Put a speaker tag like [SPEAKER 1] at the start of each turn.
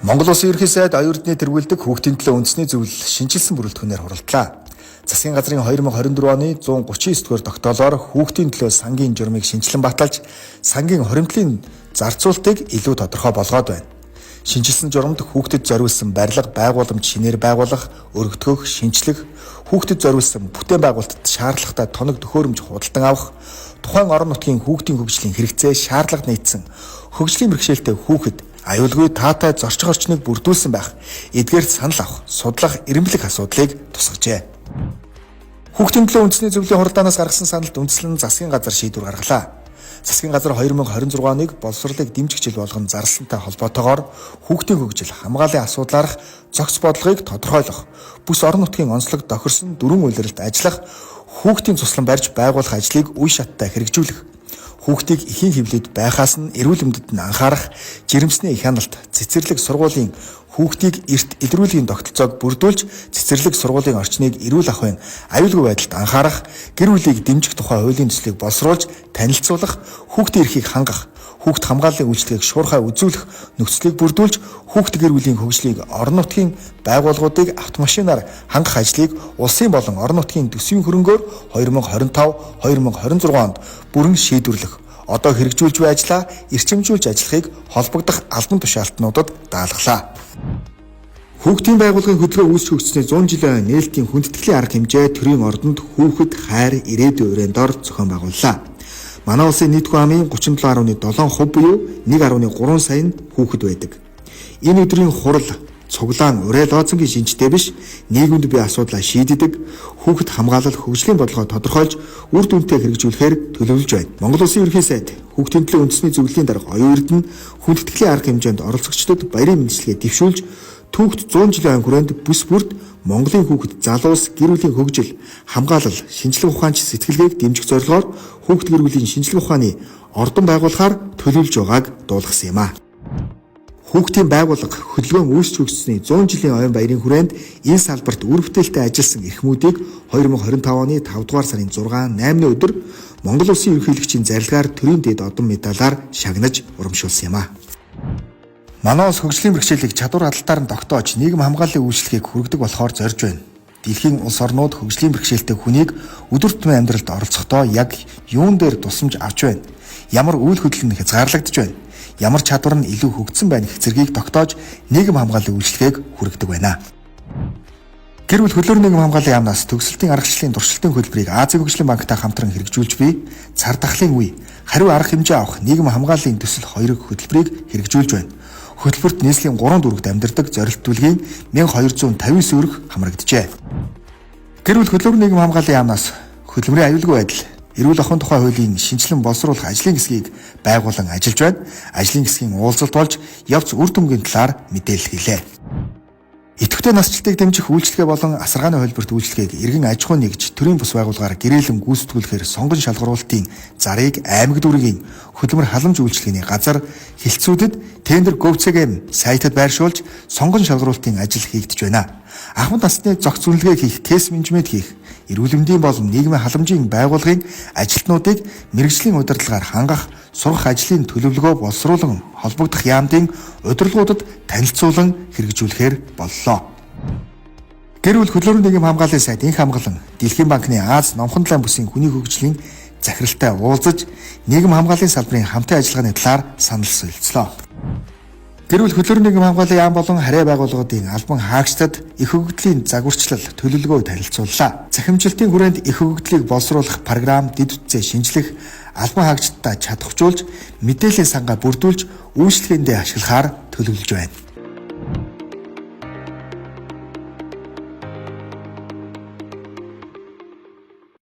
[SPEAKER 1] Монгол Улсын ерөнхий сайд оюун эрдэнэ тэргүүлдэг хүүхдийн төлөө үндэсний зөвлөл шинжилсэн бүрэлдэхүүнээр хуралдлаа. Засгийн газрын 2029 оны 139 дугаар тогтоолоор хүүхдийн төлөө сангийн журмыг шинжилэн баталж, сангийн хоримтлын зарцуултыг илүү тодорхой болгоод байна. Шинжилсэн журамд хүүхдэд зориулсан барилга, байгууламж шинээр байгуулах, өргөдгөх, шинчлэх, хүүхдэд зориулсан бүтээн байгуулалтад шаардлагатай тоног төхөөрөмж худалдан авах, тухайн орон нутгийн хүүхдийн хөгжлийн хэрэгцээ шаардлага нийцсэн хөгжлийн бэрхшээлтэй хүүхэд аюулгүй таатай зорчих орчныг бүрдүүлсэн байх, эдгээрт санал авах, судлах, эренблэх асуудлыг тусгажээ. Хүүхдийн төлөө үндэсний зөвлөлийн хуралдаанаас гаргасан саналд үндэслэн засгийн газар шийдвэр гаргалаа. Засгийн газар 2026 оныг боловсролыг дэмжих жил болгон зарласантай холбоотойгоор хүүхдийн хөгжил, хамгааллын асуудлаарх зохис бодлогыг тодорхойлох, бүс орон нутгийн онцлог тохирсон дөрвөн улиралд ажиллах, хүүхдийн туслан барьж байгуулах ажлыг үе шаттай хэрэгжүүлэх, хүүхдийг эхийн хэвлэлд байхаас нь эрүүл мэндэд нь анхаарах, жирэмсний их хяналт, цэцэрлэг сургуулийн хүүхдийг эрт илрүүлгийн тогтолцоог бүрдүүлж, цэцэрлэг сургуулийн орчныг эрүүл ахуйн аюулгүй байдалд анхаарах, гэр бүлийг дэмжих тухай хуулийн төслийг боловсруулж, танилцуулах, хүүхдийн эрхийг хангах, хүүхд хамгааллын үйлчлэгийг шуурхай үзүүлэх нөхцөлийг бүрдүүлж, хүүхд гэр бүлийн хөгжлийг орон нутгийн байгууллагуудыг автомашинаар хангах ажлыг улсын болон орон нутгийн төсвийн хөрөнгөөр 2025-2026 онд бүрэн шийдвэрлэх, одоо хэрэгжүүлж буй ажлаа эрчимжүүлж ажиллахыг холбогдох албан тушаалтнуудад даалгалаа. Хүүхдийн байгууллагын хөдөлгөөн үүсгэж өгснээ 100 жилийн нээлтийн хүндэтгэлийн арга хэмжээ төрийн ордонд хүүхэд хайр ирээдүйн өрөөндор зохион байгууллаа. Манай улсын нийт хүн амын 37.7% буюу 1.3 сая хүүхэд байдаг. Энэ өдрийн хурал цуглаан урай лооцонгийн шинжтэй биш, нийгэмд бий асуудлаа шийддэг, хүүхэд хамгаалал хөгжлийн бодлогоо тодорхойлж үр дүнтэй хэрэгжүүлэхээр төлөвлөж байна. Монгол Улсын ерөнхий сайд хүүхдийн төлөө үндэсний зөвлөлийн дарга оюун эрдэнэ хүндэтгэлийн арга хэмжээнд оролцогчдод баярын мэндчилгээ дэвшүүлж, түүхт 100 жилийн хүрээнд бүс бүрт Монголын хүүхэд залуус гэр бүлийн хөгжил, хамгаалал, шинжилгээ ухаанч сэтгэлгээг дэмжих зорилгоор хүүхэд гэр бүлийн шинжилгээ ухааны ордон байгуулахаар төлөвлөж байгааг дуулгасан юм а. Хүүхдийн байгууллага хөдөлгөөн үүсч өгсөний 100 жилийн ойн баярын хүрээнд энэ салбарт үр бүтээлтэй ажилласан эрхмүүдийг 2025 оны 5 дугаар сарын 6-8-ны өдөр Монгол Улсын ерөнхийлөгчийн зарилгаар төрийн дэд одон медалаар шагнаж урамшуулсан юм а. Манай улс хөгжлийн бэрхшээлийг чадвар хадалтаар нь тогтоож, нийгэм хамгааллын үйлчлэгийг хүргэдэг болохоор зорж байна. Дэлхийн улс орнууд хөгжлийн бэрхшээлтэй хүнийг өдөр тутмын амьдралд оролцохдоо яг юун дээр тусламж авч байна? Ямар үйл хөдлөл нь хязгаарлагдж байна? Ямар чадвар нь илүү хөгжсөн байна гэх зэргийг тогтоож, нийгэм хамгааллын үйлчлэгийг хүргэдэг байна. Гэр бүл хөдлөөр нийгэм хамгааллын яамнаас төгсөлтийн аргачлалын туршилтын хөтөлбөрийг Азийн хөгжлийн банктай хамтран хэрэгжүүлж буй цар тахлын үе, хариу арга хэмжээ авах нийгэм хамгааллын төсөл 2 хөтөлбөрийг хэрэгжүүлж байна. Хөтөлбөрт нийслэлийн 3 дүүрэгт амьдардаг зорилт түлгийн 1259 өрг хамрагджээ. Гэр бүл хөдлөөр нийгэм хамгааллын яамнаас хөдөлмөрийн аюулгүй байдал, эрүүл ахуйн тухай хуулийн шинжилэн боловсруулах ажлын хэсгийг байгуулан ажиллаж байна. Ажлын хэсгийн уулзалт болж явц үр дүнгийн талаар мэдээлэл хийлээ. Идэвхтэй насжилтыг дэмжих үйлчлэгээ болон асаргааны хөлбөрт үйлчлэгийг эргэн аж ахуй нэгж төрийн бус байгууллагаар гэрээлэн гүйцэтгүүлэхээр сонгон шалгаруулалтын зарыг аймаг дүүргийн хөдөлмөр халамж үйлчлэгээний газар хилцүүдэд тендер Gov.cg сайтад байршуулж сонгон шалгаруулалтын ажил хийгдэж байна. Ахмад насны зохиц үнэлгээ хийх, кейс менежмент хийх, эрүүл мэндийн болон нийгмийн халамжийн байгууллагын ажилтнуудыг мэрэгжлийн удирдлагаар хангах, сургах ажлын төлөвлөгөө боловсруулан холбогдох яамдын удирдлагуудад танилцуулан хэрэгжүүлэхээр боллоо. Гэр бүл хөдлөөр нийгэм хамгааллын сайд Инх хамгаалан Дэлхийн банкны Аз номхон талайн бүсийн хүний хөгжлийн захиралтай уулзаж, нийгэм хамгааллын салбарын хамтын ажиллагааны талаар санал солилцлоо. Гэр бүл хөдлөөр нийгэм хамгааллын яам болон харьяа байгууллагуудын албан хаагчдад их хөгжлийн загварчлал төлөвлөгөө танилцууллаа. Захимжилтын хүрээнд их хөгжлийг боловсруулах програм дэд үтцээ шинжлэх, албан хаагчдаа чадахжуулж, мэдээллийн сангаа бүрдүүлж, үйлчлэгээндээ ашиглахаар төлөвлөж байна.